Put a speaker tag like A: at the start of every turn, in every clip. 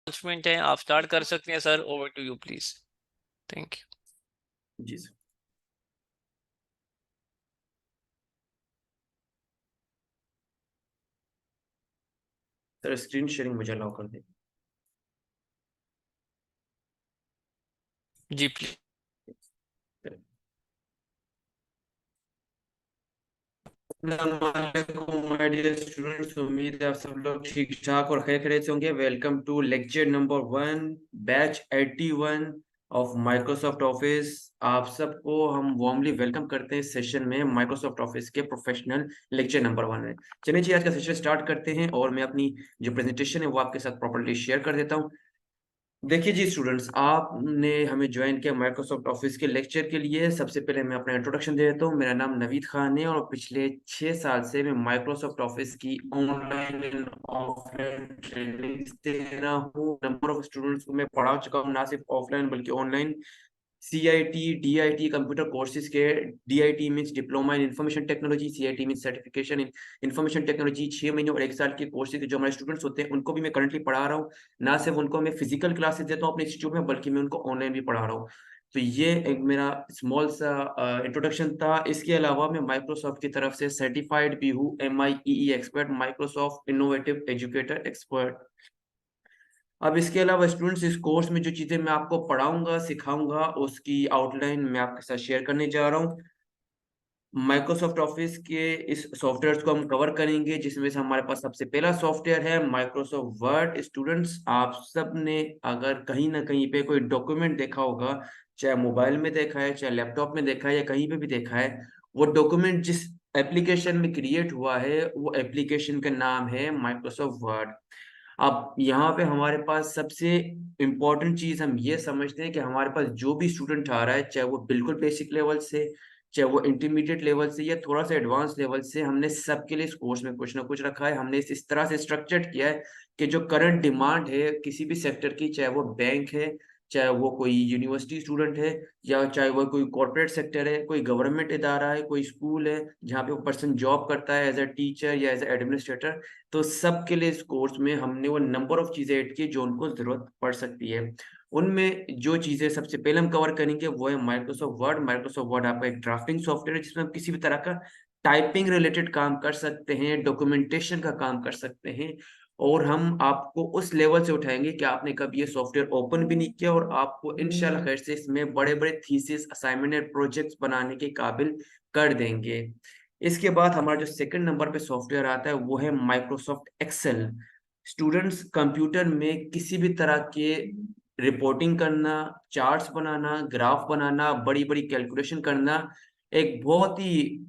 A: Announcement है, आप start कर सकते हैं sir. Over to you please. Thank you.
B: जी सर। सर स्क्रीन शेयरिंग मुझे अलाउ कर दें।
A: जी प्लीज।
B: माय डियर स्टूडेंट्स, उम्मीद है आप सब लोग ठीक ठाक और खैर खैरियत से होंगे। Welcome to lecture number 1 batch 81 of Microsoft Office. आप सबको हम वार्मली वेलकम करते हैं इस सेशन में, माइक्रोसॉफ्ट ऑफिस के प्रोफेशनल लेक्चर नंबर 1 में। चलिए जी, आज का सेशन स्टार्ट करते हैं और मैं अपनी जो प्रेजेंटेशन है वो आपके साथ प्रॉपर्ली शेयर कर देता हूँ। देखिए जी स्टूडेंट्स, आपने हमें ज्वाइन किया माइक्रोसॉफ्ट ऑफिस के लेक्चर के लिए। सबसे पहले मैं अपना इंट्रोडक्शन दे देता हूँ। मेरा नाम नवीद खान है और पिछले 6 साल से मैं माइक्रोसॉफ्ट ऑफिस की ऑनलाइन एंड ऑफलाइन ट्रेनिंग दे रहा हूँ। नंबर ऑफ स्टूडेंट्स को मैं पढ़ा चुका हूँ, ना सिर्फ ऑफलाइन बल्कि online. CIT DIT computer courses के, DIT means diploma in information technology, CIT means certification in information technology. 6 महीने और 1 साल के कोर्सेज जो हमारे स्टूडेंट्स होते हैं उनको भी मैं करंटली पढ़ा रहा हूँ। ना सिर्फ उनको मैं फिजिकल क्लासेस देता हूँ अपने इंस्टीट्यूट में, बल्कि मैं उनको ऑनलाइन भी पढ़ा रहा हूँ। तो ये एक मेरा स्मॉल सा इंट्रोडक्शन था। इसके अलावा मैं माइक्रोसॉफ्ट की तरफ से सर्टिफाइड भी हूँ, MIEE expert, Microsoft innovative educator expert. अब इसके अलावा स्टूडेंट्स, इस कोर्स में जो चीजें मैं आपको पढ़ाऊंगा सिखाऊंगा उसकी आउटलाइन मैं आपके साथ शेयर करने जा रहा हूँ। माइक्रोसॉफ्ट ऑफिस के इस सॉफ्टवेयर को हम कवर करेंगे, जिसमें से हमारे पास सबसे पहला सॉफ्टवेयर है माइक्रोसॉफ्ट वर्ड। स्टूडेंट्स, आप सब ने अगर कहीं ना कहीं पे कोई डॉक्यूमेंट देखा होगा, चाहे मोबाइल में देखा है, चाहे लैपटॉप में देखा है, या कहीं पे भी देखा है, वो डॉक्यूमेंट जिस एप्लीकेशन में क्रिएट हुआ है वो एप्लीकेशन का नाम है माइक्रोसॉफ्ट वर्ड। अब यहाँ पे हमारे पास सबसे इम्पोर्टेंट चीज हम ये समझते हैं कि हमारे पास जो भी स्टूडेंट आ रहा है, चाहे वो बिल्कुल बेसिक लेवल से, चाहे वो इंटरमीडिएट लेवल से, या थोड़ा सा एडवांस लेवल से, हमने सबके लिए इस कोर्स में कुछ ना कुछ रखा है। हमने इस तरह से स्ट्रक्चर्ड किया है कि जो करंट डिमांड है किसी भी सेक्टर की, चाहे वो बैंक है, चाहे वो कोई यूनिवर्सिटी स्टूडेंट है, या चाहे वो कोई कॉर्पोरेट सेक्टर है, कोई गवर्नमेंट इदारा है, कोई स्कूल है जहाँ पे वो पर्सन जॉब करता है एज अ टीचर या एज अ एडमिनिस्ट्रेटर, तो सबके लिए इस कोर्स में हमने वो नंबर ऑफ चीजें ऐड की जो उनको जरूरत पड़ सकती है। उनमें जो चीजें सबसे पहले हम कवर करेंगे वो है माइक्रोसॉफ्ट वर्ड। माइक्रोसॉफ्ट वर्ड आपका एक ड्राफ्टिंग सॉफ्टवेयर है जिसमें हम किसी भी तरह का टाइपिंग रिलेटेड काम कर सकते हैं, डॉक्यूमेंटेशन का काम कर सकते हैं। और हम आपको उस लेवल से उठाएंगे कि आपने कभी ये सॉफ्टवेयर ओपन भी नहीं किया, और आपको इंशाल्लाह खैर से इसमें बड़े बड़े थीसिस, असाइनमेंट और प्रोजेक्ट्स बनाने के काबिल कर देंगे। इसके बाद हमारा जो सेकंड नंबर पे सॉफ्टवेयर आता है वो है माइक्रोसॉफ्ट एक्सेल। स्टूडेंट्स, कंप्यूटर में किसी भी तरह के रिपोर्टिंग करना, चार्ट्स बनाना, ग्राफ बनाना, बड़ी बड़ी कैलकुलेशन करना, एक बहुत ही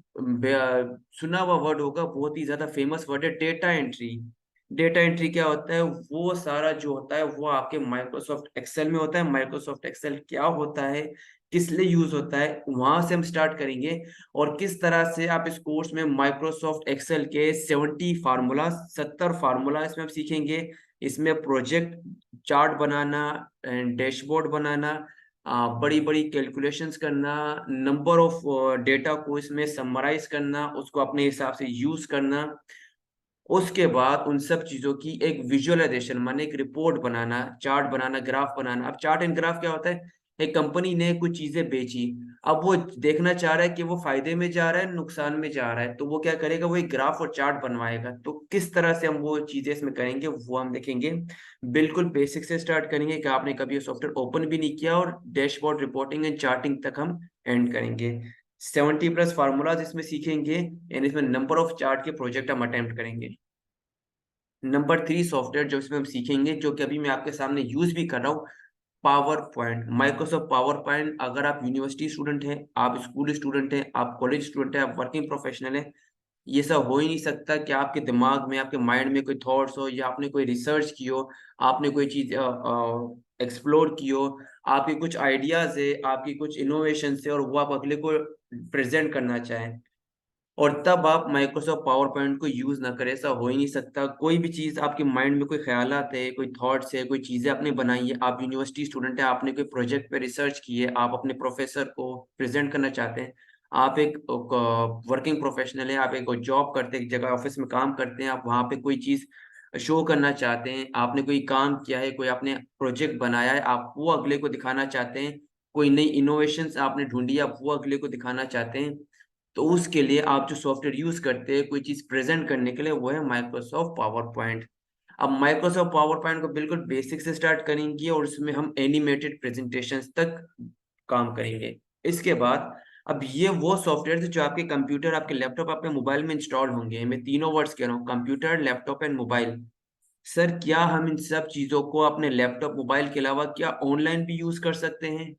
B: सुना हुआ वर्ड होगा, बहुत ही ज्यादा फेमस वर्ड है डेटा एंट्री। डेटा एंट्री क्या होता है? वो सारा जो होता है वो आपके माइक्रोसॉफ्ट एक्सेल में होता है। माइक्रोसॉफ्ट एक्सेल क्या होता है, किस लिए यूज होता है, वहां से हम स्टार्ट करेंगे। और किस तरह से आप इस कोर्स में माइक्रोसॉफ्ट एक्सेल के 70 फार्मूला इसमें आप सीखेंगे। इसमें प्रोजेक्ट चार्ट बनाना, डैशबोर्ड बनाना, बड़ी बड़ी कैलकुलेशंस करना, नंबर ऑफ डेटा को इसमें समराइज करना, उसको अपने हिसाब से यूज करना। उसके बाद उन सब चीजों की एक विजुअलाइजेशन, माने एक रिपोर्ट बनाना, चार्ट बनाना, ग्राफ बनाना। अब चार्ट एंड ग्राफ क्या होता है? एक कंपनी ने कुछ चीजें बेची, अब वो देखना चाह रहा है कि वो फायदे में जा रहा है नुकसान में जा रहा है, तो वो क्या करेगा? वो एक ग्राफ और चार्ट बनवाएगा। तो किस तरह से हम वो चीजें इसमें करेंगे वो हम देखेंगे। बिल्कुल बेसिक से स्टार्ट करेंगे कि आपने कभी ये सॉफ्टवेयर ओपन भी नहीं किया, और डैशबोर्ड, रिपोर्टिंग एंड चार्टिंग तक हम एंड करेंगे। 70 प्लस फार्मूलाज इसमें सीखेंगे, एंड इसमें नंबर ऑफ चार्ट के प्रोजेक्ट हम अटेम्प्ट करेंगे। नंबर 3 सॉफ्टवेयर जो इसमें हम सीखेंगे, जो कि अभी मैं आपके सामने यूज भी कर रहा हूँ, power point. Microsoft power point, अगर आप यूनिवर्सिटी स्टूडेंट हैं, आप स्कूल स्टूडेंट हैं, आप कॉलेज स्टूडेंट हैं, आप वर्किंग प्रोफेशनल हैं, ये सब हो ही नहीं सकता कि आपके दिमाग में, आपके माइंड में कोई थॉट्स हो, या आपने कोई रिसर्च की हो, आपने कोई चीज एक्सप्लोर की हो, आपके कुछ आइडियाज है, आपकी कुछ इनोवेशन है, और वो आप अगले को प्रेजेंट करना चाहें, और तब आप माइक्रोसॉफ्ट पावर पॉइंट को यूज ना करें। ऐसा हो ही नहीं सकता। कोई भी चीज आपके माइंड में, कोई ख्यालात है, कोई थॉट्स है, कोई चीजें आपने बनाई है, आप यूनिवर्सिटी स्टूडेंट है, आपने कोई प्रोजेक्ट पे रिसर्च की है, आप अपने प्रोफेसर को प्रेजेंट करना चाहते हैं, आप एक वर्किंग प्रोफेशनल है, आप एक जॉब करते हैं, एक जगह ऑफिस में काम करते हैं, आप वहां पे कोई चीज शो करना चाहते हैं, आपने कोई काम किया है, कोई आपने प्रोजेक्ट बनाया है, आप वो अगले को दिखाना चाहते हैं, कोई नई इनोवेशंस आपने ढूंढी, आप वो अगले को दिखाना चाहते हैं, तो उसके लिए आप जो सॉफ्टवेयर यूज करते हैं कोई चीज प्रेजेंट करने के लिए, वो है माइक्रोसॉफ्ट पावर पॉइंट। अब माइक्रोसॉफ्ट पावर पॉइंट को बिल्कुल बेसिक से स्टार्ट करेंगे और उसमें हम एनिमेटेड प्रेजेंटेशंस तक काम करेंगे। इसके बाद अब ये वो सॉफ्टवेयर है जो आपके कंप्यूटर, आपके लैपटॉप, आपके मोबाइल में इंस्टॉल होंगे। मैं तीनों वर्ड्स कह रहा हूँ, computer, laptop and mobile. Sir क्या हम इन सब चीजों को अपने लैपटॉप, मोबाइल के अलावा क्या ऑनलाइन भी यूज कर सकते हैं?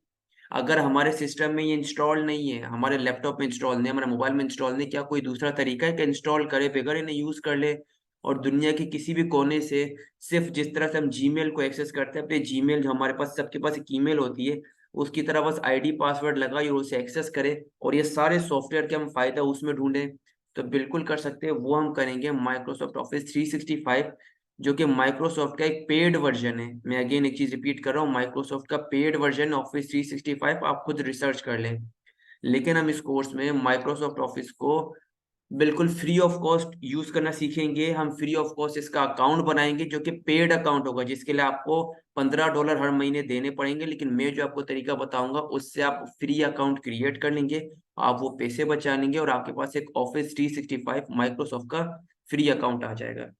B: अगर हमारे सिस्टम में ये इंस्टॉल नहीं है, हमारे लैपटॉप में इंस्टॉल नहीं है, हमारे मोबाइल में इंस्टॉल नहीं, क्या कोई दूसरा तरीका है कि इंस्टॉल करे बगैर इन्हें यूज कर ले और दुनिया के किसी भी कोने से, सिर्फ जिस तरह से हम जीमेल को एक्सेस करते हैं, अपने जीमेल जो हमारे पास, सबके पास एक ईमेल होती है, उसकी तरह बस आईडी पासवर्ड लगाई और उसे एक्सेस करें और ये सारे सॉफ्टवेयर के हम फायदा उसमें ढूंढें? तो बिल्कुल कर सकते हैं, वो हम करेंगे माइक्रोसॉफ्ट ऑफिस 365, जो कि माइक्रोसॉफ्ट का एक पेड वर्जन है। मैं अगेन एक चीज रिपीट कर रहा हूँ, माइक्रोसॉफ्ट का पेड वर्जन ऑफिस 365, आप खुद रिसर्च कर लें। लेकिन हम इस कोर्स में माइक्रोसॉफ्ट ऑफिस को बिल्कुल फ्री ऑफ कॉस्ट यूज करना सीखेंगे। हम फ्री ऑफ कॉस्ट इसका अकाउंट बनाएंगे जो कि पेड अकाउंट होगा, जिसके लिए आपको $15 हर महीने देने पड़ेंगे। लेकिन मैं जो आपको तरीका बताऊंगा उससे आप फ्री अकाउंट क्रिएट कर लेंगे, आप वो पैसे बचा लेंगे और आपके पास एक ऑफिस 365 माइक्रोसॉफ्ट का फ्री अकाउंट आ जाएगा।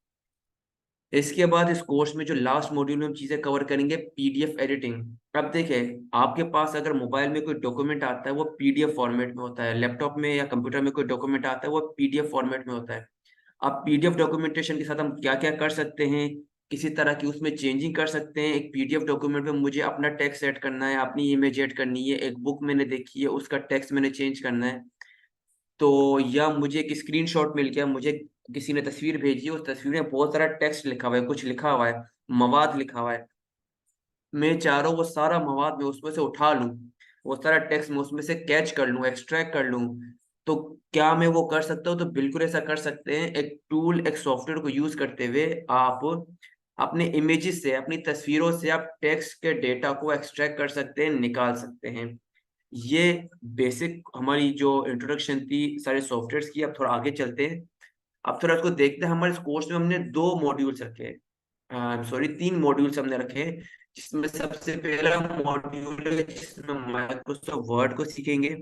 B: इसके बाद इस कोर्स में जो लास्ट मॉड्यूल में हम चीजें कवर करेंगे, पीडीएफ एडिटिंग। अब देखें, आपके पास अगर मोबाइल में कोई डॉक्यूमेंट आता है वो पीडीएफ फॉर्मेट में होता है, लैपटॉप में या कंप्यूटर में कोई डॉक्यूमेंट आता है वो पीडीएफ फॉर्मेट में होता है। अब पीडीएफ डॉक्यूमेंटेशन के साथ हम क्या क्या कर सकते हैं, किसी तरह की उसमें चेंजिंग कर सकते हैं। एक पीडीएफ डॉक्यूमेंट में मुझे अपना टेक्स्ट सेट करना है, अपनी इमेज ऐड करनी है, एक बुक मैंने देखी है उसका टेक्स्ट मैंने चेंज करना है, तो या मुझे एक स्क्रीनशॉट मिल गया, मुझे किसी ने तस्वीर भेजी, उस तस्वीर में बहुत सारा टेक्स्ट लिखा हुआ है, कुछ लिखा हुआ है, मवाद लिखा हुआ है, मैं चाह रहा हूँ वो सारा मवाद मैं उसमें से उठा लूं, वो सारा टेक्स्ट मैं उसमें से कैच कर लूं, एक्सट्रैक्ट कर लूं, तो क्या मैं वो कर सकता हूँ? तो बिल्कुल ऐसा कर सकते हैं। एक टूल, एक सॉफ्टवेयर को यूज करते हुए आप अपने इमेजेस से, अपनी तस्वीरों से आप टेक्स्ट के डेटा को एक्सट्रैक्ट कर सकते हैं, निकाल सकते हैं। ये बेसिक हमारी जो इंट्रोडक्शन थी सारे सॉफ्टवेयर्स की। अब थोड़ा आगे चलते हैं, अब थोड़ा इसको देखते हैं। हमारे इस कोर्स में हमने 2 मॉड्यूल्स रखे, सॉरी 3 मॉड्यूल्स हमने रखे, जिसमें सबसे पहला मॉड्यूल है जिसमें माइक्रोसॉफ्ट वर्ड को सीखेंगे।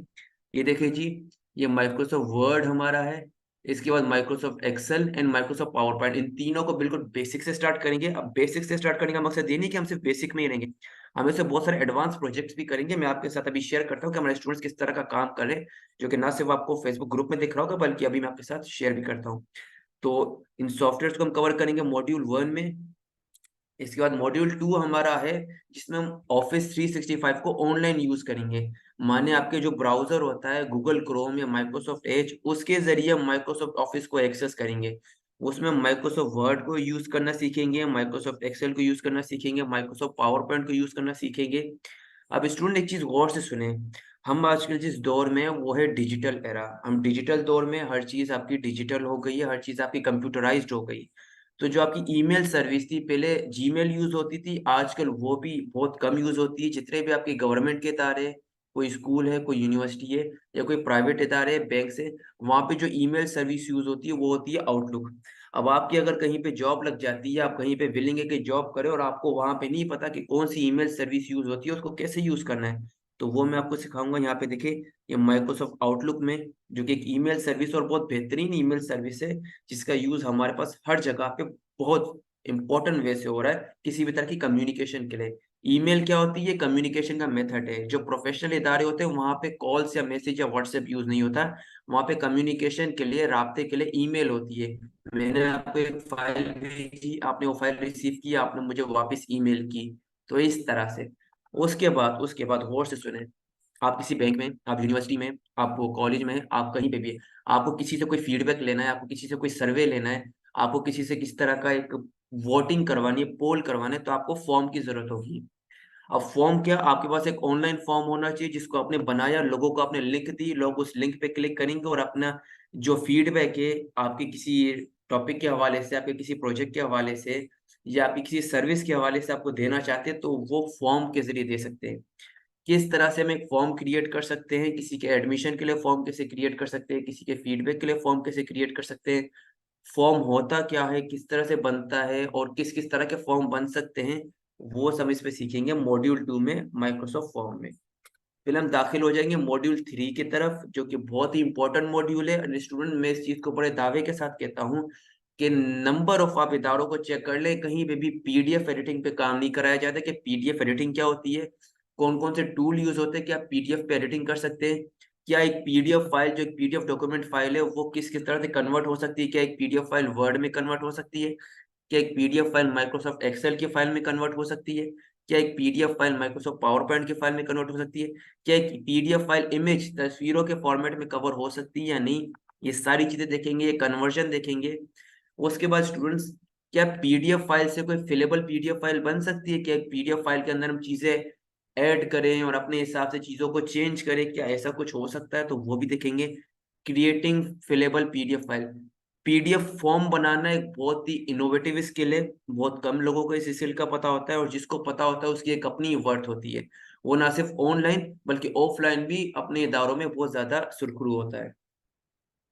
B: ये देखिए जी, ये माइक्रोसॉफ्ट वर्ड हमारा है। इसके बाद Microsoft Excel and Microsoft PowerPoint, इन तीनों को बिल्कुल बेसिक से स्टार्ट करेंगे। अब बेसिक से स्टार्ट करने का मकसद ये नहीं कि हम सिर्फ बेसिक में ही रहेंगे, हम इससे बहुत सारे एडवांस प्रोजेक्ट्स भी करेंगे। मैं आपके साथ अभी शेयर करता हूँ कि हमारे स्टूडेंट्स किस तरह का काम कर रहे हैं, जो कि ना सिर्फ आपको फेसबुक ग्रुप में दिख रहा होगा बल्कि अभी मैं आपके साथ शेयर भी करता हूँ। तो इन सॉफ्टवेयर को हम कवर करेंगे मॉड्यूल 1 में। इसके बाद मॉड्यूल 2 हमारा है जिसमें हम ऑफिस 365 को ऑनलाइन यूज करेंगे। माने आपके जो ब्राउजर होता है गूगल क्रोम या माइक्रोसॉफ्ट एज, उसके जरिए हम माइक्रोसॉफ्ट ऑफिस को एक्सेस करेंगे। उसमें माइक्रोसॉफ्ट वर्ड को यूज करना सीखेंगे, माइक्रोसॉफ्ट एक्सेल को यूज करना सीखेंगे, माइक्रोसॉफ्ट पावर पॉइंट को यूज करना सीखेंगे। अब स्टूडेंट एक चीज गौर से सुने, हम आजकल जिस दौर में हैं वो है डिजिटल एरा। हम डिजिटल दौर में, हर चीज आपकी डिजिटल हो गई है, हर चीज आपकी कंप्यूटराइज्ड हो गई। तो जो आपकी ईमेल सर्विस थी, पहले जीमेल यूज होती थी, आजकल वो भी बहुत कम यूज होती है। जितने भी आपके गवर्नमेंट के इदारे, कोई स्कूल है, कोई यूनिवर्सिटी है या कोई प्राइवेट इदारे बैंक से, वहां पे जो ईमेल सर्विस यूज होती है वो होती है आउटलुक। अब आपकी अगर कहीं पे जॉब लग जाती है, आप कहीं पे विलिंग है कि जॉब करें और आपको वहां पे नहीं पता कि कौन सी ईमेल सर्विस यूज होती है, उसको कैसे यूज करना है, तो वो मैं आपको सिखाऊंगा। यहाँ पे देखिए, ये माइक्रोसॉफ्ट आउटलुक में, जो कि एक ईमेल सर्विस और बहुत बेहतरीन ईमेल सर्विस है, जिसका यूज हमारे पास हर जगह पे बहुत इंपॉर्टेंट वे से हो रहा है किसी भी तरह की कम्युनिकेशन के लिए। ईमेल क्या होती है? कम्युनिकेशन का मेथड है। जो प्रोफेशनल इदारे होते हैं वहां पे कॉल्स या मैसेज या व्हाट्सएप यूज नहीं होता, वहां पे कम्युनिकेशन के लिए, राब्ते के लिए ईमेल होती है। मैंने आपको एक फाइल भेजी, आपने वो फाइल रिसीव की, आपने मुझे वापस ईमेल की, तो इस तरह से। उसके बाद गौर से सुने, आप किसी बैंक में, आप यूनिवर्सिटी में, आप कॉलेज में, आप कहीं पे भी है, आपको किसी से कोई फीडबैक लेना है, आपको किसी से कोई सर्वे लेना है, आपको किसी से किस तरह का एक वोटिंग करवानी है, पोल करवाना है, तो आपको फॉर्म की जरूरत होगी। अब फॉर्म क्या, आपके पास एक ऑनलाइन फॉर्म होना चाहिए जिसको आपने बनाया, लोगों को आपने लिंक दी, लोग उस लिंक पे क्लिक करेंगे और अपना जो फीडबैक है आपके किसी टॉपिक के हवाले से, आपके किसी प्रोजेक्ट के हवाले से या आपकी किसी सर्विस के हवाले से आपको देना चाहते हैं, तो वो फॉर्म के जरिए दे सकते हैं। किस तरह से हम एक फॉर्म क्रिएट कर सकते हैं, किसी के एडमिशन के लिए फॉर्म कैसे क्रिएट कर सकते हैं, किसी के फीडबैक के लिए फॉर्म कैसे क्रिएट कर सकते हैं, फॉर्म होता क्या है, किस तरह से बनता है और किस किस तरह के फॉर्म बन सकते हैं, वो सब इसमें सीखेंगे मॉड्यूल 2 में माइक्रोसॉफ्ट फॉर्म में। फिर हम दाखिल हो जाएंगे मॉड्यूल 3 की तरफ, जो कि बहुत ही इंपॉर्टेंट मॉड्यूल है। और स्टूडेंट, मैं इस चीज को बड़े दावे के साथ कहता हूँ कि नंबर ऑफ आप इदारों को चेक कर ले, कहीं पे भी पीडीएफ एडिटिंग पे काम नहीं कराया जाता कि पीडीएफ एडिटिंग क्या होती है, कौन कौन से टूल यूज होते हैं, क्या पीडीएफ पे एडिटिंग कर सकते हैं, क्या एक पीडीएफ फाइल जो एक पीडीएफ डॉक्यूमेंट फाइल है वो किस किस तरह से कन्वर्ट हो सकती है, क्या एक पीडीएफ फाइल वर्ड में कन्वर्ट हो सकती है, क्या एक पीडीएफ फाइल माइक्रोसॉफ्ट एक्सेल की फाइल में कन्वर्ट हो सकती है, क्या एक PDF file Microsoft power point की फाइल में कन्वर्ट हो सकती है, क्या एक पीडीएफ फाइल इमेज तस्वीरों के फॉर्मेट में कवर हो सकती है या नहीं। ये सारी चीजें देखेंगे, ये कन्वर्जन देखेंगे। उसके बाद स्टूडेंट्स, क्या पीडीएफ फाइल से कोई फिलेबल पीडीएफ फाइल बन सकती है, क्या एक पीडीएफ फाइल के अंदर हम चीजें ऐड करें और अपने हिसाब से चीजों को चेंज करें, क्या ऐसा कुछ हो सकता है, तो वो भी देखेंगे। Creating fillable PDF file, PDF form बनाना एक बहुत ही इनोवेटिव स्किल है। बहुत कम लोगों को इस स्किल का पता होता है, और जिसको पता होता है उसकी एक अपनी वर्थ होती है। वो ना सिर्फ ऑनलाइन बल्कि ऑफलाइन भी अपने इदारों में बहुत ज्यादा सुरखरू होता है।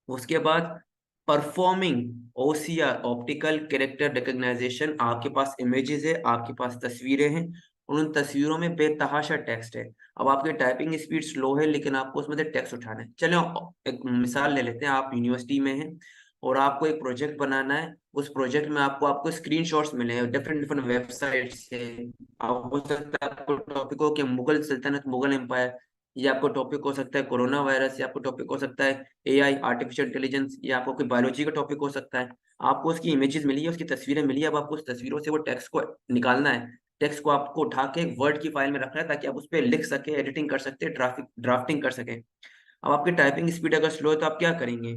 B: उसके बाद performing OCR, optical character recognisation, आपके पास इमेजेस है, आपके पास तस्वीरें हैं, और उन तस्वीरों में बेतहाशा टेक्स्ट है। अब आपकी टाइपिंग स्पीड स्लो है लेकिन आपको उसमें से टेक्स्ट उठाना है। चलो एक मिसाल ले लेते हैं, आप यूनिवर्सिटी में हैं और आपको एक प्रोजेक्ट बनाना है। उस प्रोजेक्ट में आपको आपको स्क्रीनशॉट्स मिले हैं डिफरेंट डिफरेंट वेबसाइट से। आप हो सकता है आपको टॉपिक हो कि मुगल सल्तनत, मुगल एम्पायर, ये आपको टॉपिक हो सकता है कोरोना वायरस, या आपको टॉपिक हो सकता है एआई, आर्टिफिशियल इंटेलिजेंस, या आपको कोई बायोलॉजी का टॉपिक हो सकता है। आपको उसकी इमेजेस मिली है, उसकी तस्वीरें मिली है, अब आपको उस तस्वीरों से वो टेक्स्ट को निकालना है। टेक्स्ट को आपको उठा के वर्ड की फाइल में रखना है ताकि आप उस पर लिख सके, एडिटिंग कर सकते, ड्राफ्टिंग कर सके। अब आपकी टाइपिंग स्पीड अगर स्लो है तो आप क्या करेंगे?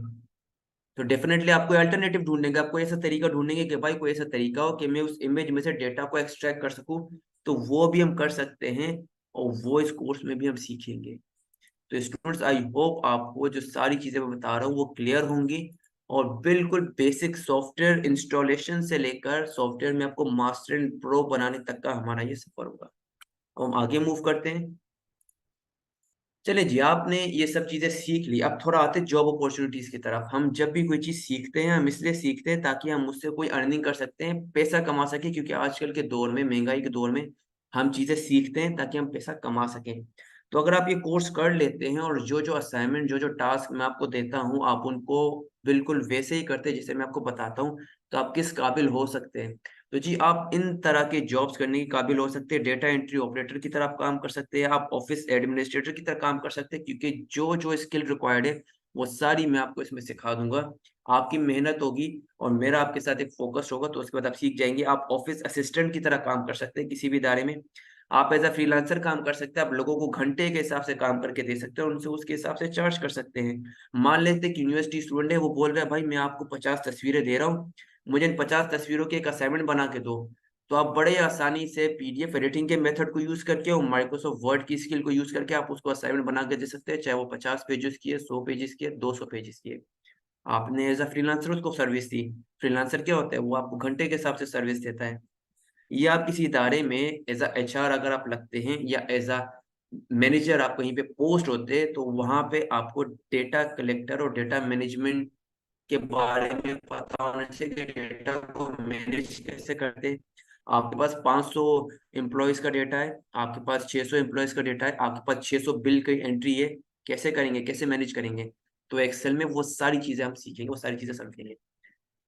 B: तो डेफिनेटली आपको अल्टरनेटिव ढूंढेंगे, आपको ऐसा तरीका ढूंढेंगे कि भाई कोई ऐसा तरीका हो कि मैं उस इमेज में से डेटा को एक्सट्रैक्ट कर सकूं। तो वो भी हम कर सकते हैं, और वो इस कोर्स में भी हम सीखेंगे। तो स्टूडेंट्स, आई होप आपको जो सारी चीजें मैं बता रहा हूँ वो क्लियर होंगी, और बिल्कुल बेसिक सॉफ्टवेयर इंस्टॉलेशन से लेकर सॉफ्टवेयर में आपको मास्टर एंड प्रो बनाने तक का हमारा ये सफर होगा। अब हम आगे मूव करते हैं। चलिए जी, आपने ये सब चीजें सीख ली, अब थोड़ा आते जॉब अपॉर्चुनिटीज की तरफ। हम जब भी कोई चीज सीखते हैं हम इसलिए सीखते हैं ताकि हम उससे कोई अर्निंग कर सकते हैं, पैसा कमा सके, क्योंकि आजकल के दौर में, महंगाई के दौर में, हम चीजें सीखते हैं ताकि हम पैसा कमा सकें। तो अगर आप ये कोर्स कर लेते हैं और जो जो असाइनमेंट, जो जो टास्क मैं आपको देता हूँ, आप उनको बिल्कुल वैसे ही करते हैं जैसे मैं आपको बताता हूँ, तो आप किस काबिल हो सकते हैं। तो जी, आप इन तरह के जॉब्स करने के काबिल हो सकते हैं। डेटा एंट्री ऑपरेटर की तरह आप काम कर सकते हैं, आप ऑफिस एडमिनिस्ट्रेटर की तरह काम कर सकते हैं, क्योंकि जो जो स्किल रिक्वायर्ड है वो सारी मैं आपको इसमें सिखा दूंगा। आपकी मेहनत होगी और मेरा आपके साथ एक फोकस होगा, तो उसके बाद आप सीख जाएंगे। आप ऑफिस असिस्टेंट की तरह काम कर सकते हैं किसी भी इदारे में। आप एज अ फ्रीलांसर काम कर सकते हैं, आप लोगों को घंटे के हिसाब से काम करके दे सकते हैं और उनसे उसके हिसाब से चार्ज कर सकते हैं। मान लेते हैं कि यूनिवर्सिटी स्टूडेंट है, वो बोल रहा है भाई मैं आपको 50 तस्वीरें दे रहा हूँ, मुझे इन 50 तस्वीरों के एक असाइनमेंट बना के दो। तो आप बड़े आसानी से पीडीएफ एडिटिंग के मेथड को यूज करके और माइक्रोसॉफ्ट वर्ड की स्किल को यूज करके आप उसको असाइनमेंट बना के दे सकते हैं, चाहे वो 50 पेजेस की है, 100 पेजेस की है, 200 पेजेस की है। आपने एज अ फ्रीलांसर उसको सर्विस दी। फ्रीलांसर क्या होता है? वो आपको घंटे के हिसाब से सर्विस देता है। या आप किसी इदारे में एज अ एचआर अगर आप लगते हैं, या एज अ मैनेजर आप कहीं पे पोस्ट होते हैं, तो वहां पे आपको डेटा कलेक्टर और डेटा मैनेजमेंट के बारे में पता होना चाहिए कि डेटा को मैनेज कैसे करते हैं। आपके पास 500 एम्प्लॉयज का डेटा है, आपके पास 600 एम्प्लॉयज का डेटा है, आपके पास 600 बिल की एंट्री है, कैसे करेंगे, कैसे मैनेज करेंगे? तो एक्सेल में वो सारी चीजें हम सीखेंगे, वो सारी चीजें समझेंगे।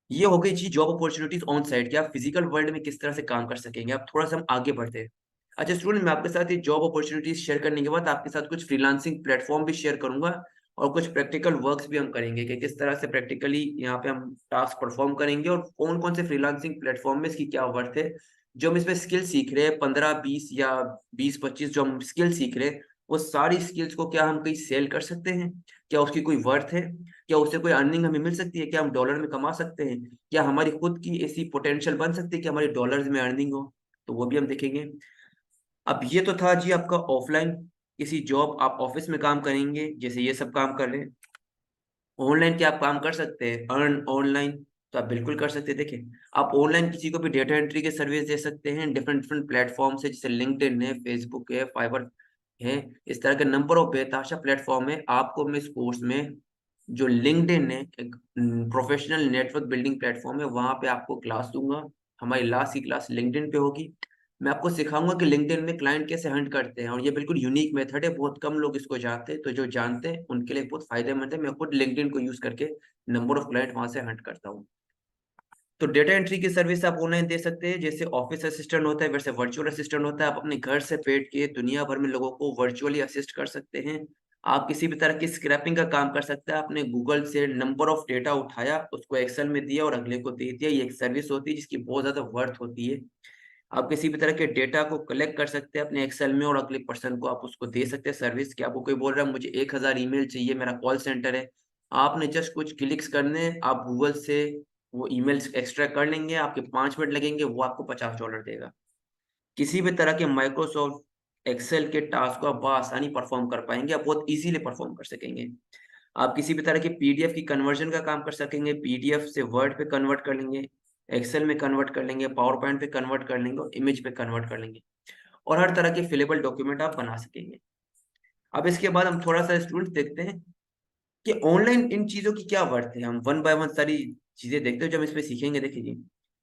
B: ये हो गई जी जॉब अपॉर्चुनिटीज ऑन साइट, कि आप फिजिकल वर्ल्ड में किस तरह से काम कर सकेंगे। अब थोड़ा सा हम आगे बढ़ते हैं। अच्छा स्टूडेंट, मैं आपके साथ ये जॉब अपॉर्चुनिटीज शेयर करने के बाद आपके साथ कुछ फ्रीलांसिंग प्लेटफॉर्म भी शेयर करूंगा, और कुछ प्रैक्टिकल वर्क्स भी हम करेंगे कि किस तरह से प्रैक्टिकली यहाँ पे हम टास्क परफॉर्म करेंगे, और कौन कौन से फ्रीलांसिंग प्लेटफॉर्म में इसकी क्या वर्थ है। जो हम इसमें स्किल सीख रहे हैं, 15-20 या 20-25 जो हम स्किल सीख रहे हैं, वो सारी स्किल्स को क्या हम कहीं सेल कर सकते हैं? क्या उसकी कोई वर्थ है? क्या उससे कोई अर्निंग हमें मिल सकती है? क्या हम डॉलर में कमा सकते हैं? क्या हमारी खुद की ऐसी पोटेंशियल बन सकती है कि हमारी डॉलर्स में अर्निंग हो? तो वो भी हम देखेंगे। अब ये तो था जी आपका ऑफलाइन किसी जॉब, आप ऑफिस में काम करेंगे जैसे ये सब काम कर रहे हैं। ऑनलाइन क्या आप काम कर सकते हैं अर्न ऑनलाइन? तो आप बिल्कुल कर सकते हैं। देखिए, आप ऑनलाइन किसी को भी डेटा एंट्री के सर्विस दे सकते हैं डिफरेंट डिफरेंट प्लेटफॉर्म से, जैसे लिंक्डइन है, फेसबुक है, फाइवर है। इस तरह के नंबर ऑफ बेताशा प्लेटफॉर्म है। आपको मैं इस कोर्स में जो लिंक्डइन है, एक प्रोफेशनल नेटवर्क बिल्डिंग प्लेटफॉर्म है, वहां पे आपको क्लास दूंगा। हमारी लास्ट की क्लास लिंक्डइन पे होगी। मैं आपको सिखाऊंगा कि लिंक्डइन में क्लाइंट कैसे हंट करते हैं, और ये बिल्कुल यूनिक मेथड है, बहुत कम लोग इसको जानते हैं, तो जो जानते हैं उनके लिए बहुत फायदेमंद है। मैं खुद लिंक्डइन को यूज करके नंबर ऑफ क्लाइंट वहां से हंट करता हूँ। तो डेटा एंट्री की सर्विस आप ऑनलाइन दे सकते हैं, जैसे ऑफिस असिस्टेंट होता है वैसे वर्चुअल असिस्टेंट होता है। आप अपने घर से बैठ के दुनिया भर में लोगों को वर्चुअली असिस्ट कर सकते हैं। आप किसी भी तरह की स्क्रैपिंग का काम कर सकते हैं। आपने गूगल से नंबर ऑफ डेटा उठाया, उसको एक्सेल में दिया और अगले को दे दिया। ये एक सर्विस होती है जिसकी बहुत ज्यादा वर्थ होती है। आप किसी भी तरह के डेटा को कलेक्ट कर सकते हैं अपने एक्सेल में, और अगले पर्सन को आप उसको दे सकते हैं सर्विस। कि आपको कोई बोल रहा है मुझे 1000 ईमेल चाहिए, मेरा कॉल सेंटर है, आपने जस्ट कुछ क्लिक्स करने हैं, आप गूगल से वो ईमेल्स एक्सट्रैक्ट कर लेंगे, आपके 5 मिनट लगेंगे, वो आपको $50 देगा। किसी भी तरह के माइक्रोसॉफ्ट एक्सेल के टास्क को आप आसानी परफॉर्म कर पाएंगे, आप बहुत इजीली परफॉर्म कर सकेंगे। आप किसी भी तरह के पीडीएफ की कन्वर्जन का काम कर सकेंगे, पीडीएफ से वर्ड पे कन्वर्ट कर लेंगे, एक्सेल में कन्वर्ट कर लेंगे, पावर पॉइंट पे कन्वर्ट कर लेंगे, और इमेज पे कन्वर्ट कर लेंगे, और हर तरह के फिलेबल डॉक्यूमेंट आप बना सकेंगे। अब इसके बाद हम थोड़ा सा स्टूडेंट देखते हैं कि ऑनलाइन इन चीजों की क्या वर्थ है। हम वन बाय वन सारी चीजें देखते हैं जो हम इसमें सीखेंगे। देखिए जी,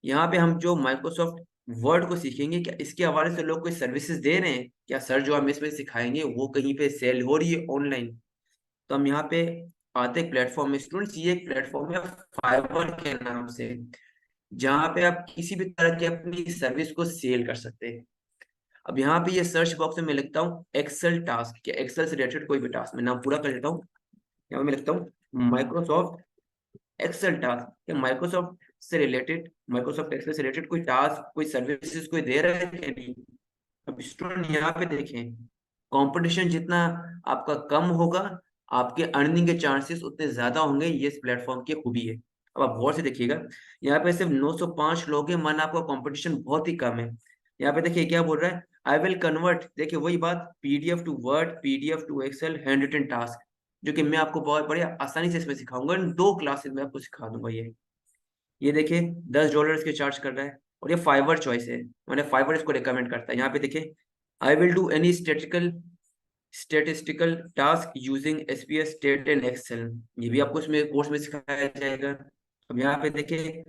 B: यहाँ पे हम जो माइक्रोसॉफ्ट वर्ड को सीखेंगे, क्या इसके हवाले से लोग कोई सर्विसेज दे रहे हैं क्या सर? जो हम इसमें सिखाएंगे वो कहीं पे सेल हो रही है ऑनलाइन? तो हम यहाँ पे आते एक प्लेटफॉर्म में स्टूडेंट्स, ये एक प्लेटफॉर्म है फाइवर के नाम से, जहाँ पे आप किसी भी तरह की अपनी सर्विस को सेल कर सकते हैं। अब यहाँ पे ये सर्च बॉक्स में मैं लिखता हूँ एक्सेल टास्क, क्या एक्सेल से रिलेटेड कोई भी टास्क, मैं नाम पूरा कर लेता हूँ। यहाँ पे मैं लिखता हूँ माइक्रोसॉफ्ट एक्सेल टास्क, या माइक्रोसॉफ्ट एक्सेल से रिलेटेड कोई टास्क, कोई सर्विसेज कोई दे रहा है क्या? नहीं। अब स्टूडेंट यहाँ पे देखें, कंपटीशन जितना आपका कम होगा, आपके अर्निंग के चांसेस उतने ज्यादा होंगे। ये इस प्लेटफॉर्म की खूबी है। अब आप गौर से देखिएगा, यहाँ पे सिर्फ 905 लोग हैं, माना आपका कंपटीशन बहुत ही कम है। यहाँ पे देखिए क्या बोल रहा है, आई विल कन्वर्ट, देखिए वही बात, PDF to Word, PDF to Excel, handwritten task, जो कि मैं आपको बहुत बढ़िया आसानी से इसमें सिखाऊंगा। इन 2 क्लासेस में आपको सिखा दूंगा। ये देखिए $10 इसके चार्ज कर रहा है, और ये फाइवर चॉइस है, मैंने फाइवर इसको रिकमेंड करता है। यहाँ पे देखिए, I will do any statistical task using SPS Stata and Excel, ये भी आपको इसमें कोर्स में सिखाया जाएगा। अब यहाँ पे देखिए,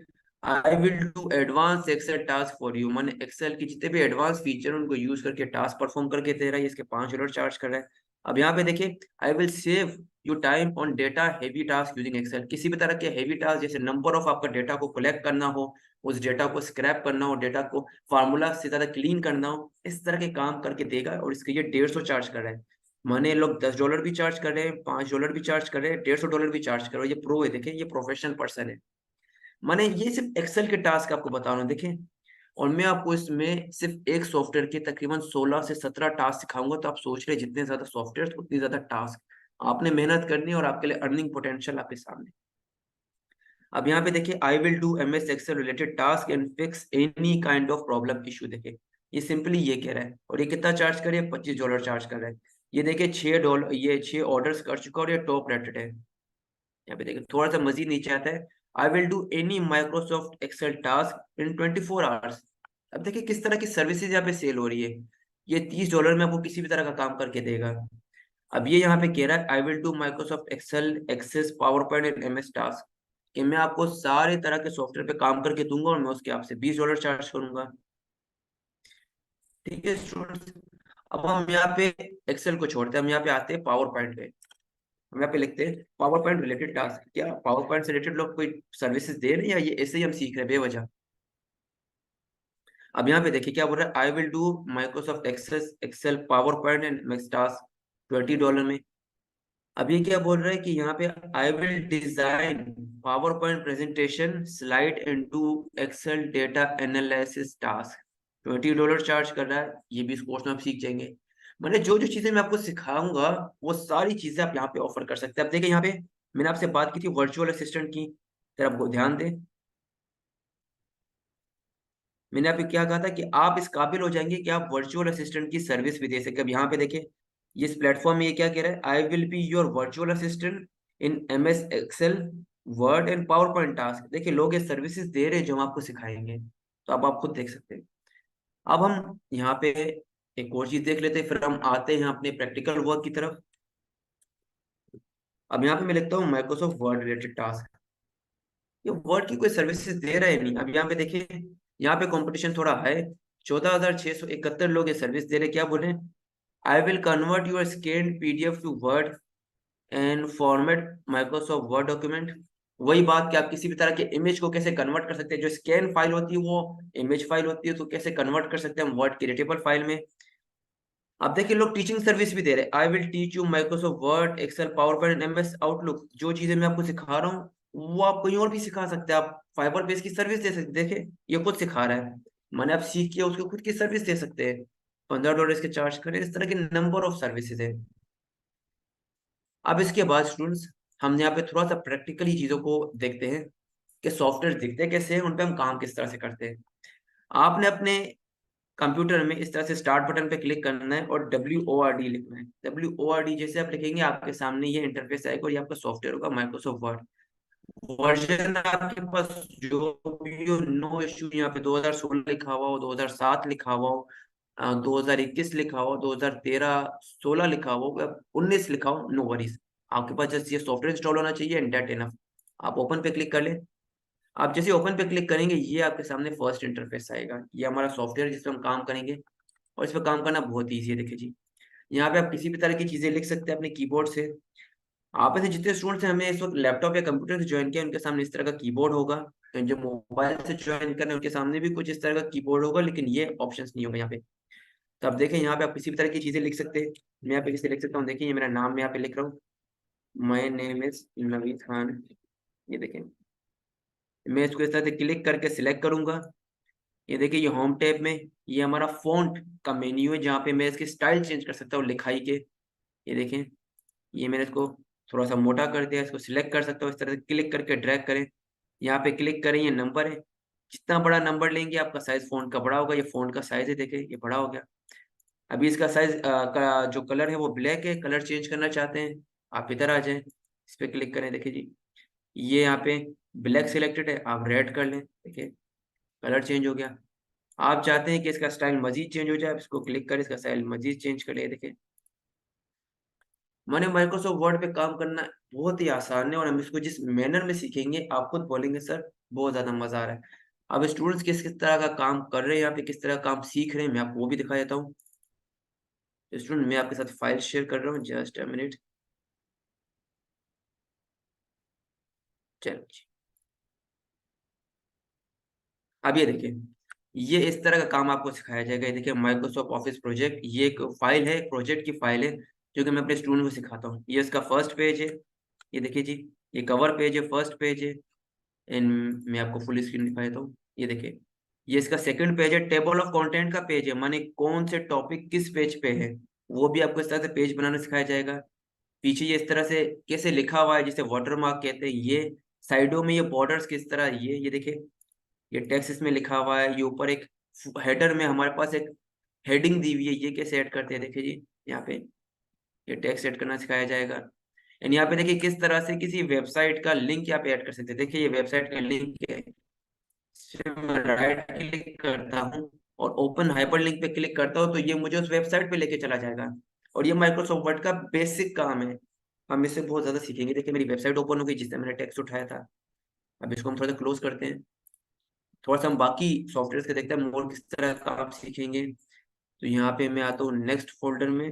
B: I will do advance Excel task for you, मैंने एक्सेल के जितने भी एडवांस फीचर उनको यूज करके टास्क परफॉर्म करके दे रहा है, इसके $5 चार्ज कर रहा है। अब यहाँ पे देखिए, I will save you time on data heavy task using Excel, किसी भी तरह के हेवी टास्क, जैसे नंबर ऑफ आपका डेटा को कलेक्ट करना हो, उस डेटा को स्क्रैप करना हो, डेटा को फार्मूला से ज्यादा क्लीन करना हो, इस तरह के काम करके देगा। और इसके ये 150 चार्ज कर रहा है। माने लोग $10 भी चार्ज कर रहे हैं, $5 भी चार्ज कर रहे हैं, $150 भी चार्ज कर रहे हैं। ये प्रो है, देखें ये प्रोफेशनल पर्सन है। माने ये सिर्फ एक्सेल के टास्क आपको बता रहा हूँ, देखें। और मैं आपको इसमें सिर्फ एक सॉफ्टवेयर के तकरीबन 16 से 17 टास्क सिखाऊंगा। तो आप सोच रहे जितने ज्यादा सॉफ्टवेयर उतनी ज्यादा टास्क आपने मेहनत करनी है, और आपके लिए अर्निंग पोटेंशियल आपके सामने। अब यहाँ पे देखिए, I will do MS Excel related task and fix any kind of problem issue, देखिए ये सिंपली ये कह रहा है। और ये कितना चार्ज करे? $25 चार्ज कर रहा है। ये देखिए $6, ये 6 ऑर्डर्स कर चुका है, और ये टॉप रेटेड है। यहाँ पे देखिए थोड़ा सा मजीद नीचे आता है, I will do any Microsoft Excel task in 24 hours. अब देखिए किस तरह की सर्विसेज यहाँ पे सेल हो रही है। ये $30 में आपको किसी भी तरह का काम करके देगा। अब ये यहाँ पे कह रहा है, I will do Microsoft Excel Access PowerPoint and MS task, कि मैं आपको सारे तरह के सॉफ्टवेयर पे काम करके दूंगा, और मैं उसके आपसे $20 चार्ज करूंगा। ठीक है स्टूडेंट्स, अब हम यहाँ पे एक्सेल को छोड़ते हैं, हम यहाँ पे आते हैं पावर पॉइंट पे। हम यहाँ पे लिखते हैं पावर पॉइंट रिलेटेड टास्क, क्या पावर पॉइंट से रिलेटेड लोग कोई सर्विसेज दे रहे हैं, या ये ऐसे ही हम सीख रहे हैं बेवजह? अब यहाँ पे देखिए क्या बोल रहा है, I will do Microsoft Access Excel PowerPoint and max task $20 में। अब ये क्या बोल रहा है कि यहाँ पे I will design PowerPoint presentation slide into Excel data analysis task, $20 charge कर रहा है। ये भी इस कोर्स में आप सीख जाएंगे। मैंने जो जो चीजें मैं आपको सिखाऊंगा, वो सारी चीजें आप यहाँ पे ऑफर कर सकते हैं। अब देखिए यहाँ पे मैंने आपसे बात की थी वर्चुअल असिस्टेंट की, तरफ आपको ध्यान दें। मैंने आपको क्या कहा था कि आप इस काबिल हो जाएंगे कि आप वर्चुअल असिस्टेंट की सर्विस भी दे सके। अब यहाँ पे देखिए, ये इस प्लेटफॉर्म में ये क्या कह रहा है, I will be your virtual assistant in MS Excel Word and PowerPoint task. देखिए लोग ये सर्विसेज दे रहे हैं जो हम आपको सिखाएंगे, तो अब आप खुद देख सकते हैं। अब हम यहाँ पे एक और चीज देख लेते हैं, फिर हम आते हैं अपने प्रैक्टिकल वर्क की तरफ। अब यहाँ पे मैं लिखता हूँ माइक्रोसॉफ्ट वर्ड रिलेटेड टास्क। ये वर्ड की कोई सर्विसेज दे रहा है नहीं। अब यहाँ पे देखिए, यहाँ पे कंपटीशन थोड़ा है। 14,671 लोग ये सर्विस दे रहे। क्या बोले? I will convert your scanned PDF to Word and format Microsoft Word document. वही बात कि आप किसी भी तरह के इमेज को कैसे कन्वर्ट कर सकते हैं। जो स्कैन फाइल होती है वो इमेज फाइल होती है, तो कैसे कन्वर्ट कर सकते हैं हम वर्ड की एडिटेबल फाइल में। अब देखिए, लोग टीचिंग सर्विस भी दे रहे हैं। I will teach you Microsoft Word, Excel, PowerPoint, MS Outlook. जो चीजें मैं आपको सिखा रहा हूँ वो आप कहीं और भी सिखा सकते हैं। आप फाइबर बेस की सर्विस दे सकते। देखिए, ये खुद सिखा रहा है। मैंने आप सीख के उसको खुद की सर्विस दे सकते हैं। $15 इसके चार्ज करें। इस तरह के नंबर ऑफ सर्विसेज है। अब इसके बाद स्टूडेंट्स, हम यहाँ पे थोड़ा सा प्रैक्टिकली चीजों को देखते हैं कि सॉफ्टवेयर दिखते कैसे हैं, उन पे हम काम किस तरह से करते हैं। आपने अपने कंप्यूटर में इस तरह से स्टार्ट बटन पे क्लिक करना है और WORD लिखना है। WORD जैसे आप लिखेंगे, आपके सामने ये इंटरफेस आएगा और ये आपका सॉफ्टवेयर होगा माइक्रोसॉफ्ट वर्ड। वर्जन आपके पास जो भी हो, नो इश्यू। यहाँ पे 2016 लिखा हुआ हो, 2007 लिखा हुआ हो, 2021 लिखा हो, 2013, 16 लिखा हो या 19 लिखा हो, नो वरीज। आपके पास जस्ट ये सॉफ्टवेयर इंस्टॉल होना चाहिए एंड दैट इनफ। आप ओपन पे क्लिक कर ले। आप जैसे ओपन पे क्लिक करेंगे, ये आपके सामने फर्स्ट इंटरफेस आएगा। ये हमारा सॉफ्टवेयर जिस पे हम काम करेंगे, और इस पे काम करना बहुत ईजी है। देखिए जी, यहाँ पे आप किसी भी तरह की चीजें लिख सकते हैं अपने कीबोर्ड से। आप ऐसे जितने स्टूडेंट्स हैं, हमें इस वक्त लैपटॉप या कंप्यूटर से ज्वाइन किया, उनके सामने इस तरह का कीबोर्ड होगा। तो जो मोबाइल से ज्वाइन कर रहे हैं उनके सामने भी कुछ इस तरह का कीबोर्ड होगा, लेकिन ये ऑप्शंस नहीं होगा यहाँ पे। तो आप देखें, यहाँ पे आप किसी भी तरह की चीजें लिख सकते हैं। मैं यहाँ पे किसी लिख सकता हूँ। देखिए, ये मेरा नाम मैं यहाँ पे लिख रहा हूँ। My name is Naveed Khan. ये देखें, मैं इसको इस तरह से क्लिक करके सिलेक्ट करूंगा। ये देखिए, ये होम टैब में ये हमारा फॉन्ट का मेन्यू है, जहाँ पे मैं इसकी स्टाइल चेंज कर सकता हूँ लिखाई के। ये देखें, ये मैंने इसको थोड़ा सा मोटा कर दिया। इसको सिलेक्ट कर सकता हूँ इस तरह से क्लिक करके ड्रैग करें। यहाँ पे क्लिक करें, ये नंबर है। जितना बड़ा नंबर लेंगे आपका साइज फोन का बड़ा होगा। ये फोन का साइज है, देखिए ये बड़ा हो गया। अभी इसका साइज का जो कलर है वो ब्लैक है। कलर चेंज करना चाहते हैं, आप इधर आ जाएं, इस पे क्लिक करें। देखिए जी, ये यहाँ पे ब्लैक सिलेक्टेड है, आप रेड कर लें। देखिए, कलर चेंज हो गया। आप चाहते हैं कि इसका स्टाइल मजीद चेंज हो जाए, आप इसको क्लिक करें, इसका स्टाइल मजीद चेंज कर ले। देखिए, मैंने माइक्रोसॉफ्ट वर्ड पे काम करना बहुत ही आसान है, और हम इसको जिस मैनर में सीखेंगे आप खुद बोलेंगे सर बहुत ज्यादा मजा आ रहा है। अब स्टूडेंट्स किस किस तरह का काम कर रहे हैं यहाँ पे, किस तरह का काम सीख रहे हैं, मैं आपको वो भी दिखा देता हूँ। स्टूडेंट, मैं आपके साथ फाइल शेयर कर रहा हूँ, जस्ट अ मिनट। चलो जी। अब ये देखिए, ये इस तरह का काम आपको सिखाया जाएगा। ये देखिए, माइक्रोसॉफ्ट ऑफिस प्रोजेक्ट, ये एक फाइल है, एक प्रोजेक्ट की फाइल है, जो कि मैं अपने स्टूडेंट को सिखाता हूँ। ये इसका फर्स्ट पेज है। ये देखिए जी, ये कवर पेज है, फर्स्ट पेज है। एंड मैं आपको फुल स्क्रीन दिखा देता हूँ। ये देखिए, ये इसका सेकंड पेज है, टेबल ऑफ कंटेंट का पेज है, माने कौन से टॉपिक किस पेज पे है, वो भी आपको इस तरह से पेज बनाना सिखाया जाएगा। पीछे ये इस तरह से कैसे लिखा हुआ है, जिसे वाटरमार्क कहते हैं। ये साइडों में ये बॉर्डर्स किस तरह, ये देखिए, ये टेक्स्ट इसमें लिखा हुआ है। ये ऊपर एक हेडर में हमारे पास एक हेडिंग दी हुई है, ये कैसे ऐड करते हैं। देखिए जी, यहाँ पे ये टेक्स्ट ऐड करना सिखाया जाएगा। एंड यहाँ पे देखिए, किस तरह से किसी वेबसाइट का लिंक यहाँ पे ऐड कर सकते हैं। देखिए, ये वेबसाइट का लिंक है। सिर्फ मैं राइट क्लिक करता हूँ और ओपन हाइपर लिंक पे क्लिक करता हूँ, तो ये मुझे उस वेबसाइट पे लेके चला जाएगा। और ये माइक्रोसॉफ्ट वर्ड का बेसिक काम है। हम इससे बहुत ज्यादा सीखेंगे। देखिए, मेरी वेबसाइट ओपन हो गई जिससे मैंने टेक्स्ट उठाया था। अब इसको हम थोड़ा सा क्लोज करते हैं। थोड़ा सा हम बाकी सॉफ्टवेयर के देखते हैं मोर किस तरह का आप सीखेंगे। तो यहाँ पे मैं आता हूँ नेक्स्ट फोल्डर में।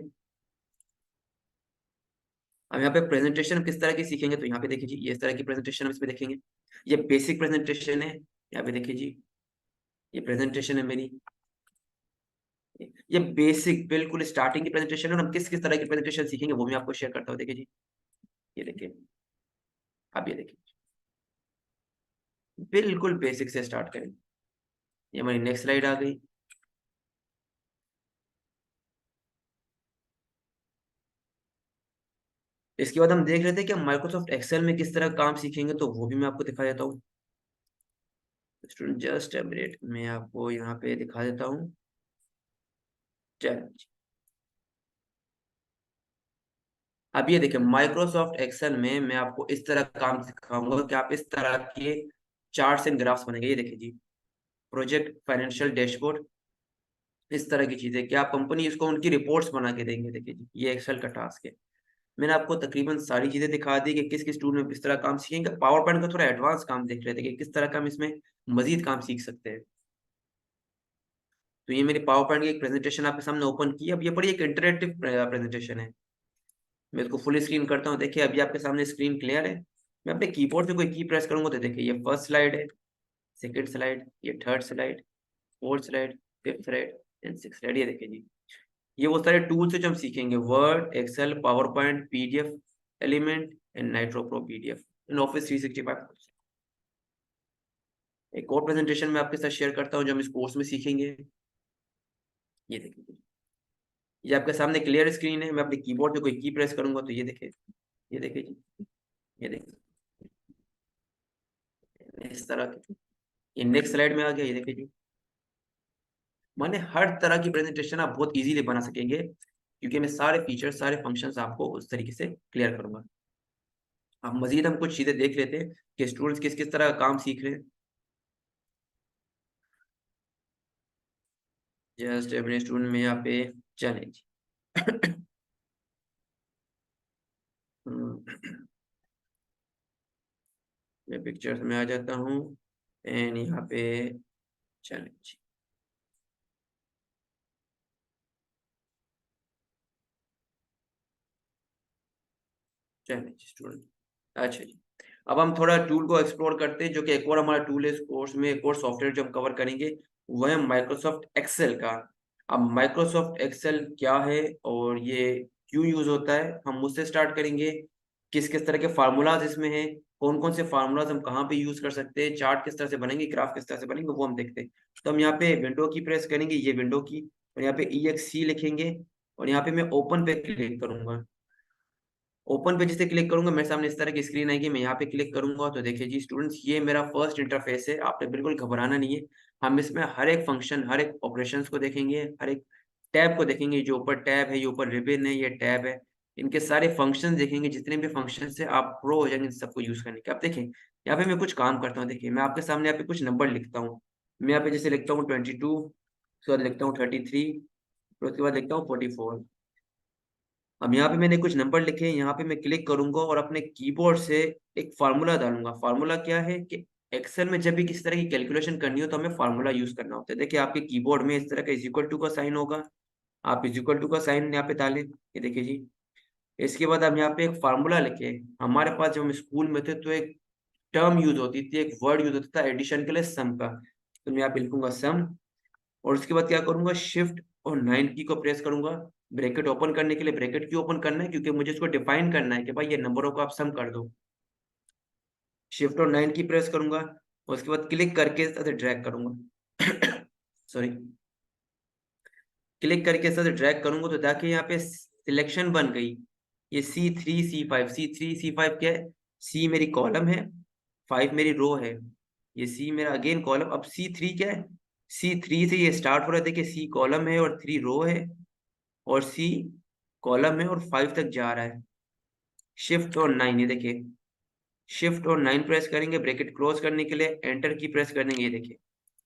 B: अब यहाँ पे प्रेजेंटेशन किस तरह की सीखेंगे, तो यहाँ पे देखिए जी, ये इस तरह की प्रेजेंटेशन हम इस पे देखेंगे। ये बेसिक प्रेजेंटेशन है। यहाँ पे देखिए जी, ये प्रेजेंटेशन है मेरी। ये बेसिक बिल्कुल स्टार्टिंग की प्रेजेंटेशन है, और हम किस किस तरह की प्रेजेंटेशन सीखेंगे वो मैं आपको शेयर करता हूँ। देखिए जी, ये देखिए, अब ये देखिए, बिल्कुल बेसिक से स्टार्ट करें। ये हमारी नेक्स्ट स्लाइड आ गई। इसके बाद हम देख रहे थे कि हम माइक्रोसॉफ्ट एक्सेल में किस तरह काम सीखेंगे, तो वो भी मैं आपको दिखा देता हूँ। स्टूडेंट, जस्ट अ मिनट, मैं आपको यहाँ पे दिखा देता हूँ। चलिए, अब ये देखिए, माइक्रोसॉफ्ट एक्सेल में मैं आपको इस तरह का काम सिखाऊंगा कि आप इस तरह के चार्ट्स एंड ग्राफ्स बनेंगे। ये देखिए जी, प्रोजेक्ट फाइनेंशियल डैशबोर्ड, इस तरह की चीजें कि आप कंपनी इसको उनकी रिपोर्ट्स बना के देंगे। देखिए जी, ये एक्सेल का टास्क है। मैंने आपको तकरीबन सारी चीजें दिखा दी कि किस किस टूल में किस तरह काम सीखेंगे। पावर पॉइंट का थोड़ा एडवांस काम देख रहे थे कि किस तरह का हम इसमें मजीद काम सीख सकते हैं। तो ये मेरी पावर पॉइंट की एक प्रेजेंटेशन आपके सामने ओपन की। अब ये बड़ी एक इंटरेक्टिव प्रेजेंटेशन है। मैं इसको फुल स्क्रीन करता हूँ। देखिए अभी आपके सामने स्क्रीन क्लियर है। मैं अपने कीबोर्ड से कोई की प्रेस करूंगा तो देखिए ये फर्स्ट स्लाइड है, सेकंड स्लाइड, ये third slide, fourth slide, fifth slide and six slide. ये देखिए जी, ये वो सारे टूल्स है जो हम सीखेंगे। Word, Excel, PowerPoint, PDF, element and Nitro Pro PDF in Office 365। एक और प्रेजेंटेशन मैं आपके साथ शेयर करता हूँ जो हम इस कोर्स में सीखेंगे। ये देखिए, ये आपके सामने क्लियर स्क्रीन है। मैं अपने कीबोर्ड पे कोई की प्रेस करूंगा तो ये देखिए, ये देखिए जी, ये देखिए इस तरह के। ये नेक्स्ट स्लाइड में आ गया, ये देखिए जी। माने हर तरह की प्रेजेंटेशन आप बहुत इजीली बना सकेंगे क्योंकि मैं सारे फीचर्स, सारे फंक्शंस आपको उस तरीके से क्लियर करूंगा। अब मजीद हम कुछ चीजें देख लेते हैं कि स्टूडेंट्स किस किस तरह का काम सीख रहे हैं। जस्ट अपने स्टूडेंट में यहाँ पे चलें जी। मैं पिक्चर्स में आ जाता हूँ एंड यहाँ पे चलें जी। चलें जी स्टूडेंट, अच्छा जी। अब हम थोड़ा टूल को एक्सप्लोर करते हैं जो कि एक और हमारा टूल है इस कोर्स में। एक और सॉफ्टवेयर जो हम कवर करेंगे वह है माइक्रोसॉफ्ट एक्सेल का। अब माइक्रोसॉफ्ट एक्सेल क्या है और ये क्यों यूज होता है, हम उससे स्टार्ट करेंगे। किस किस तरह के फार्मूलाज इसमें हैं, कौन कौन से फार्मूलाज हम कहाँ पे यूज कर सकते हैं, चार्ट किस तरह से बनेंगे, ग्राफ किस तरह से बनेंगे, वो हम देखते हैं। तो हम यहाँ पे विंडो की प्रेस करेंगे, ये विंडो की, और यहाँ पे EXC लिखेंगे और यहाँ पे मैं ओपन पे क्लिक करूंगा। ओपन पे जिसे क्लिक करूंगा मेरे सामने इस तरह की स्क्रीन आएगी। मैं यहाँ पे क्लिक करूंगा तो देखिए जी स्टूडेंट्स, ये मेरा फर्स्ट इंटरफेस है। आपने बिल्कुल घबराना नहीं है। हम इसमें हर एक फंक्शन, हर एक ऑपरेशंस को देखेंगे, हर एक टैब को देखेंगे। जो ऊपर टैब है, ये ऊपर रिबन है, ये टैब है, इनके सारे फंक्शन देखेंगे। जितने भी फंक्शन से आप प्रो हो जाएंगे सबको यूज करने के। अब देखें यहाँ पे मैं कुछ काम करता हूँ। देखिए मैं आपके सामने यहाँ पे कुछ नंबर लिखता हूँ। मैं यहाँ पे जैसे लिखता हूँ 22, उसके बाद लिखता हूँ 33, फिर उसके बाद लिखता हूँ 44। अब यहाँ पे मैंने कुछ नंबर लिखे हैं, यहाँ पे मैं क्लिक करूंगा और अपने कीबोर्ड से एक फार्मूला डालूंगा। फार्मूला क्या है कि एक्सेल में जब भी किसी तरह की कैलकुलेशन करनी हो तो हमें फार्मूला यूज करना होता है। देखिए आपके कीबोर्ड में इस तरह का इज इक्वल टू का साइन होगा, आप इज इक्वल टू का साइन यहाँ पे डालें। ये देखिए जी, इसके बाद हम यहाँ पे एक फार्मूला लिखे। हमारे पास जब हम स्कूल में थे तो एक टर्म यूज होती थी, एक वर्ड यूज होता था एडिशन के लिए, सम का। तो मैं यहाँ पे लिखूंगा सम, और उसके बाद क्या करूंगा, शिफ्ट और 9 की को प्रेस करूंगा। ब्रैकेट ओपन करने के लिए ब्रैकेट क्यों ओपन करना है, क्योंकि मुझे इसको डिफाइन करना है कि भाई ये नंबरों को आप सम कर दो। शिफ्ट और 9 की प्रेस करूंगा, और उसके बाद क्लिक करके साथ ड्रैग करूंगा। सॉरी, क्लिक करके साथ ड्रैग करूंगा तो जाके यहाँ पे सिलेक्शन बन गई। ये C3 C5 क्या है, C मेरी कॉलम है, 5 मेरी रो है, ये C मेरा अगेन कॉलम। अब C3 क्या है, C3 से ये स्टार्ट हो रहा है। देखिए C कॉलम है और 3 रो है, और C कॉलम है और 5 तक जा रहा है। शिफ्ट और 9, ये देखिए शिफ्ट और 9 प्रेस करेंगे ब्रैकेट क्लोज करने के लिए, एंटर की प्रेस कर देंगे। ये देखिए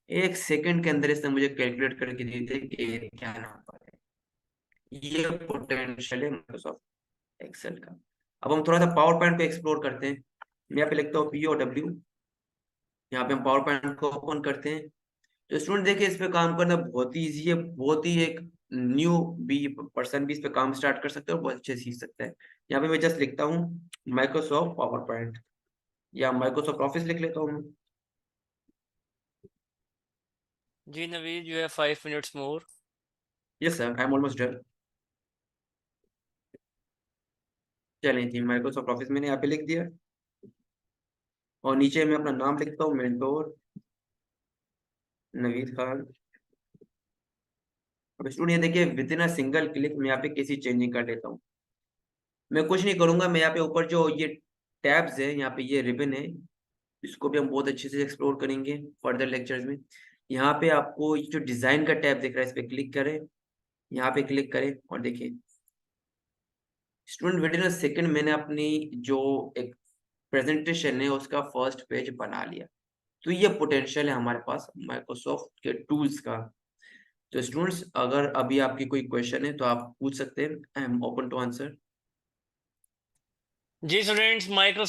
B: 1 सेकंड के अंदर इसने मुझे कैलकुलेट करके दी थी कि ये क्या नाम है। ये पोटेंशियल है माइक्रोसॉफ्ट एक्सेल का। अब हम थोड़ा सा पावर पॉइंट को एक्सप्लोर करते हैं। मैं यहाँ पे लिखता हूँ POW। यहाँ पे हम पावर पॉइंट को ओपन करते हैं। तो स्टूडेंट देखिए इस पे काम करना बहुत ही ईजी है। बहुत ही एक न्यू भी पर्सन भी इस पे काम स्टार्ट कर सकते हैं और बहुत अच्छे से सीख सकते हैं। यहाँ पे मैं जस्ट लिखता हूँ माइक्रोसॉफ्ट पावर पॉइंट, या माइक्रोसॉफ्ट ऑफिस लिख लेता हूँ।
A: Ji Naveed, you have 5 minutes more.
B: Yes sir, I am almost done. चलें जी, माइक्रोसॉफ्ट ऑफिस मैंने यहाँ पे लिख दिया, और नीचे मैं अपना नाम लिखता हूँ, मेंटोर नवीद खान। अब स्टूडेंट ये देखिए with in a single click मैं यहाँ पे कैसी चेंजिंग कर लेता हूँ। मैं कुछ नहीं करूंगा, मैं यहाँ पे ऊपर जो ये टैब्स है, यहाँ पे ये रिबन है, इसको भी हम बहुत अच्छे से एक्सप्लोर करेंगे फर्दर लेक्चर्स में। यहाँ पे आपको ये जो डिजाइन का टैब दिख रहा है इस पे क्लिक करें, यहाँ पे क्लिक करें, और देखिए student with in a second मैंने अपनी जो एक प्रेजेंटेशन है उसका फर्स्ट पेज बना लिया। तो ये पोटेंशियल है हमारे पास माइक्रोसॉफ्ट के टूल्स का। तो स्टूडेंट्स अगर अभी आपकी कोई क्वेश्चन है तो आप पूछ सकते हैं, I am open to answer.
A: जी स्टूडेंट्स, माइक्रोसॉफ्ट